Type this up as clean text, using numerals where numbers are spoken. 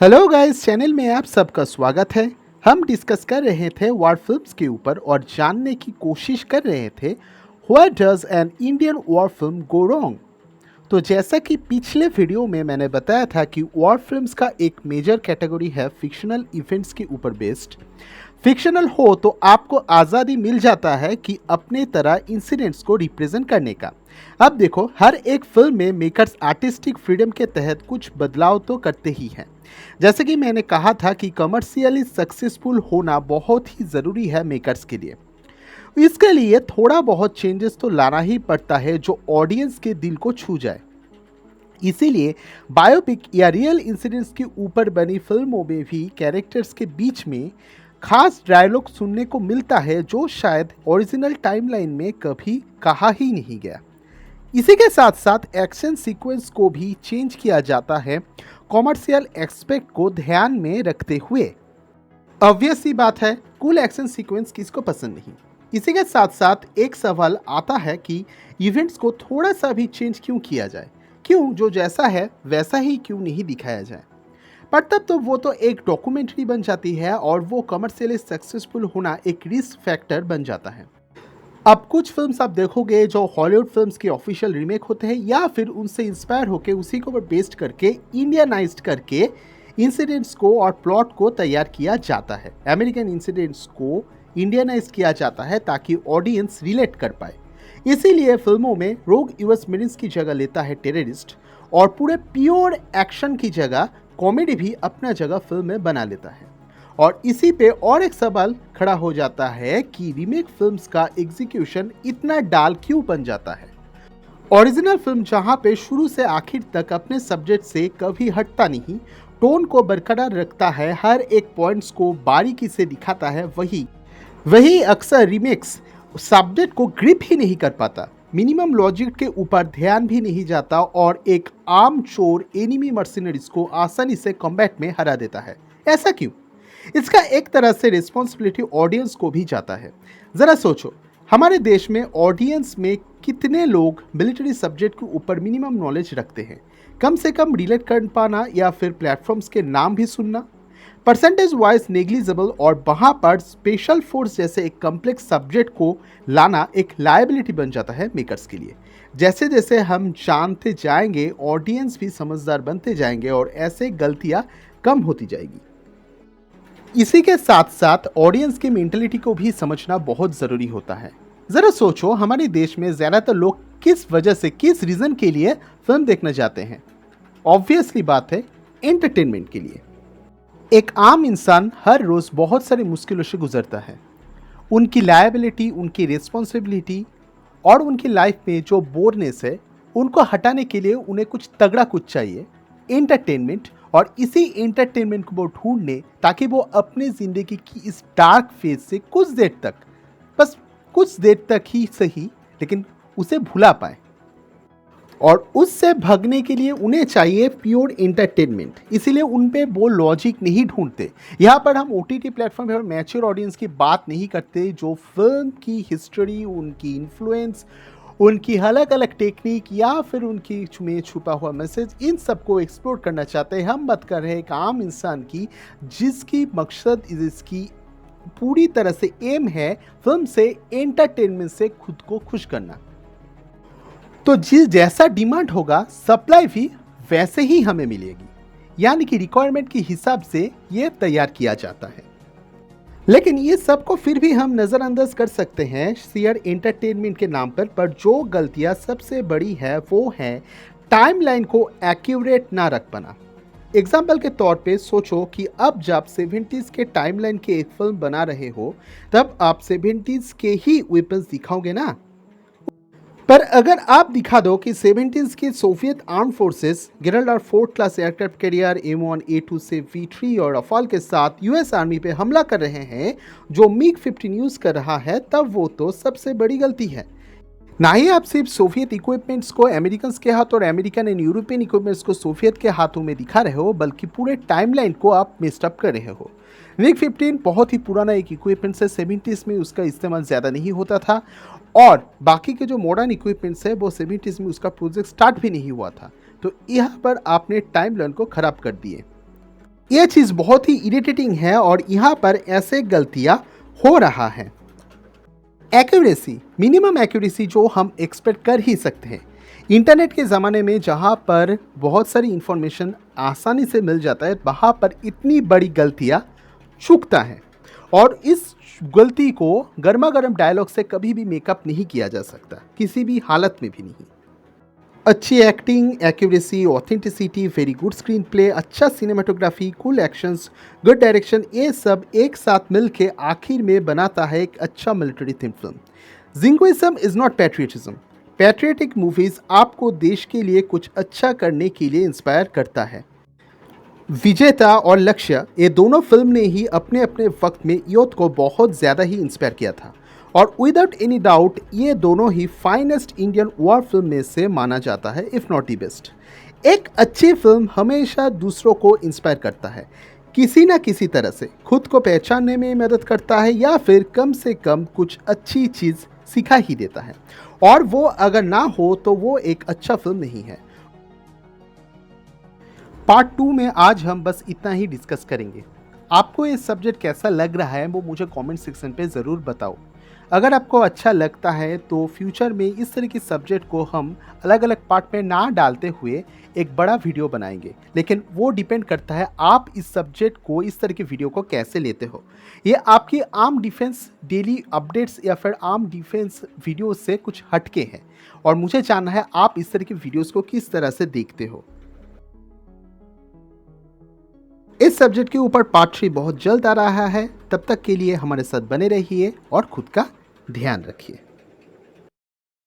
Hello guys, channel में आप सबका स्वागत है। हम डिस्कस कर रहे थे वॉर फिल्म्स के ऊपर और जानने की कोशिश कर रहे थे what does an Indian war film go wrong. तो जैसा कि पिछले वीडियो में मैंने बताया था कि वॉर फिल्म्स का एक मेजर कैटेगरी है फिक्शनल इवेंट्स के ऊपर बेस्ड। फिक्शनल हो तो आपको आज़ादी मिल जाता है कि अपने तरह इंसिडेंट्स को रिप्रेजेंट करने का। अब देखो, हर एक फिल्म में मेकर्स आर्टिस्टिक फ्रीडम के तहत कुछ बदलाव तो करते ही हैं। जैसे कि मैंने कहा था कि कमर्शियली सक्सेसफुल होना बहुत ही ज़रूरी है मेकर्स के लिए। इसके लिए थोड़ा बहुत चेंजेस तो लाना ही पड़ता है जो ऑडियंस के दिल को छू जाए। इसीलिए बायोपिक या रियल इंसिडेंट्स के ऊपर बनी फिल्मों में भी कैरेक्टर्स के बीच में खास डायलॉग सुनने को मिलता है जो शायद ओरिजिनल टाइमलाइन में कभी कहा ही नहीं गया। इसी के साथ साथ एक्शन सीक्वेंस को भी चेंज किया जाता है कॉमर्शियल एक्सपेक्ट को ध्यान में रखते हुए। ऑब्वियस सी बात है, कूल एक्शन सीक्वेंस किसको पसंद नहीं। इसी के साथ साथ एक सवाल आता है कि इवेंट्स को थोड़ा सा भी चेंज क्यों किया जाए, क्यों जो जैसा है वैसा ही क्यों नहीं दिखाया जाए। पर तब तो वो तो एक डॉक्यूमेंट्री बन जाती है और वो कमर्शियली सक्सेसफुल होना एक रिस्क फैक्टर बन जाता है। अब कुछ फिल्म्स आप देखोगे जो हॉलीवुड फिल्म्स के ऑफिशियल रीमेक होते हैं या फिर उनसे इंस्पायर होकर उसी को बेस्ड करके इंडियनाइज्ड करके इंसिडेंट्स को और प्लॉट को तैयार किया जाता है। अमेरिकन इंसिडेंट्स को इंडियनाइज किया जाता है ताकि ऑडियंस रिलेट कर पाए। इसीलिए फिल्मों में रोग यूएस मिलियंस की जगह लेता है टेररिस्ट और पूरे प्योर एक्शन की जगह कॉमेडी भी अपना जगह फिल्म में बना लेता है। और इसी पे और एक सवाल खड़ा हो जाता है कि रीमेक फिल्म्स का एग्जीक्यूशन इतना डाल क्यों बन जाता है। ओरिजिनल फिल्म जहां पे शुरू से आखिर तक अपने सब्जेक्ट से कभी हटता नहीं, टोन को बरकरार रखता है, हर एक पॉइंट्स को बारीकी से दिखाता है, वही अक्सर रीमेक्स सब्जेक्ट को ग्रिप ही नहीं कर पाता, मिनिमम लॉजिक के ऊपर ध्यान भी नहीं जाता और एक आम चोर एनिमी मर्सिनरीज को आसानी से कॉम्बैट में हरा देता है। ऐसा क्यों? इसका एक तरह से रिस्पॉन्सिबिलिटी ऑडियंस को भी जाता है। ज़रा सोचो, हमारे देश में ऑडियंस में कितने लोग मिलिट्री सब्जेक्ट के ऊपर मिनिमम नॉलेज रखते हैं, कम से कम रिलेट कर पाना या फिर प्लेटफॉर्म्स के नाम भी सुनना। परसेंटेज वाइज नेग्लिजिबल और वहाँ पर स्पेशल फोर्स जैसे एक कम्प्लेक्स सब्जेक्ट को लाना एक लायबिलिटी बन जाता है मेकर्स के लिए। जैसे जैसे हम जानते जाएंगे ऑडियंस भी समझदार बनते जाएंगे और ऐसे गलतियाँ कम होती जाएगी। इसी के साथ साथ ऑडियंस की मेंटलिटी को भी समझना बहुत ज़रूरी होता है। ज़रा सोचो, हमारे देश में ज़्यादातर लोग किस वजह से, किस रीज़न के लिए फिल्म देखने जाते हैं? ऑब्वियसली बात है, एंटरटेनमेंट के लिए। एक आम इंसान हर रोज़ बहुत सारी मुश्किलों से गुजरता है। उनकी लायबिलिटी, उनकी रिस्पॉन्सिबिलिटी और उनकी लाइफ में जो बोरनेस है उनको हटाने के लिए उन्हें कुछ तगड़ा कुछ चाहिए, एंटरटेनमेंट। और इसी एंटरटेनमेंट को वो ढूंढने ताकि वो अपने ज़िंदगी की इस डार्क फेज से कुछ देर तक, बस कुछ देर तक ही सही, लेकिन उसे भुला पाए। और उससे भागने के लिए उन्हें चाहिए प्योर एंटरटेनमेंट। इसीलिए उन पे वो लॉजिक नहीं ढूंढते। यहाँ पर हम ओटीटी प्लेटफॉर्म और मैच्योर ऑडियंस की बात नहीं करते जो फिल्म की हिस्ट्री, उनकी इन्फ्लुएंस, उनकी अलग अलग टेक्निक या फिर उनकी में छुपा हुआ मैसेज, इन सबको एक्सप्लोर करना चाहते हैं। हम बात कर रहे हैं एक आम इंसान की जिसकी मकसद इसकी पूरी तरह से एम है फिल्म से, एंटरटेनमेंट से खुद को खुश करना। तो जिस जैसा डिमांड होगा सप्लाई भी वैसे ही हमें मिलेगी, यानी कि रिक्वायरमेंट के हिसाब से ये तैयार किया जाता है। लेकिन ये सबको फिर भी हम नज़रअंदाज कर सकते हैं शेयर एंटरटेनमेंट के नाम पर जो गलतियां सबसे बड़ी है वो है टाइमलाइन को एक्यूरेट ना रख पाना। एग्जाम्पल के तौर पे सोचो कि अब जब 70s के टाइमलाइन की एक फिल्म बना रहे हो तब आप 70s के ही वेपन्स दिखाओगे ना। पर अगर आप दिखा दो कि 70s के सोवियत आर्म फोर्सेस गिरल्ड 4 class aircraft carrier M1 A2 से V3 और रफाल के साथ यूएस आर्मी पे हमला कर रहे हैं जो मिग 15 यूज कर रहा है, तब वो तो सबसे बड़ी गलती है। ना ही आप सिर्फ सोवियत इक्विपमेंट्स को अमेरिकन के हाथ और अमेरिकन एंड यूरोपियन इक्विपमेंट्स को सोवियत के हाथों में दिखा रहे हो, बल्कि पूरे टाइमलाइन को आप मिस्टअप कर रहे हो। मिग 15 बहुत ही पुराना एक इक्विपमेंट्स है, 70s में उसका इस्तेमाल ज़्यादा नहीं होता था और बाकी के जो मॉडर्न इक्विपमेंट्स है वो 70s में उसका प्रोजेक्ट स्टार्ट भी नहीं हुआ था। तो यहाँ पर आपने टाइमलाइन को खराब कर दिए। यह चीज़ बहुत ही इरिटेटिंग है और यहाँ पर ऐसे गलतियाँ हो रहा है। एक्यूरेसी, मिनिमम एक्यूरेसी जो हम एक्सपेक्ट कर ही सकते हैं। इंटरनेट के ज़माने में जहाँ पर बहुत सारी इंफॉर्मेशन आसानी से मिल जाता है, वहाँ पर इतनी बड़ी गलतियाँ चूकता है और इस गलती को गर्मा गर्म डायलॉग से कभी भी मेकअप नहीं किया जा सकता, किसी भी हालत में भी नहीं। अच्छी acting, accuracy, authenticity, very good screenplay, अच्छा cinematography, cool actions, good direction, ये सब एक साथ मिलके आखिर में बनाता है एक अच्छा military theme film. Jingoism is not patriotism. Patriotic movies आपको देश के लिए कुछ अच्छा करने के लिए इंस्पायर करता है। विजेता और लक्ष्य, ये दोनों फिल्म ने ही अपने अपने वक्त में यूथ को बहुत ज़्यादा ही इंस्पायर किया था और विदाउट एनी डाउट ये दोनों ही फाइनेस्ट इंडियन वॉर फिल्म में से माना जाता है, इफ़ नॉट दी बेस्ट। एक अच्छी फिल्म हमेशा दूसरों को इंस्पायर करता है, किसी ना किसी तरह से खुद को पहचानने में मदद करता है या फिर कम से कम कुछ अच्छी चीज़ सिखा ही देता है, और वो अगर ना हो तो वो एक अच्छा फिल्म नहीं है। पार्ट 2 में आज हम बस इतना ही डिस्कस करेंगे। आपको ये सब्जेक्ट कैसा लग रहा है वो मुझे कमेंट सेक्शन पे ज़रूर बताओ। अगर आपको अच्छा लगता है तो फ्यूचर में इस तरह की सब्जेक्ट को हम अलग अलग पार्ट में ना डालते हुए एक बड़ा वीडियो बनाएंगे, लेकिन वो डिपेंड करता है आप इस सब्जेक्ट को, इस तरह के वीडियो को कैसे लेते हो। ये आपकी आर्म डिफेंस डेली अपडेट्स या फिर आर्म डिफेंस वीडियो से कुछ हटके हैं और मुझे जानना है आप इस तरह के वीडियोज़ को किस तरह से देखते हो। इस सब्जेक्ट के ऊपर पार्ट 3 बहुत जल्द आ रहा है। तब तक के लिए हमारे साथ बने रहिए और खुद का ध्यान रखिए।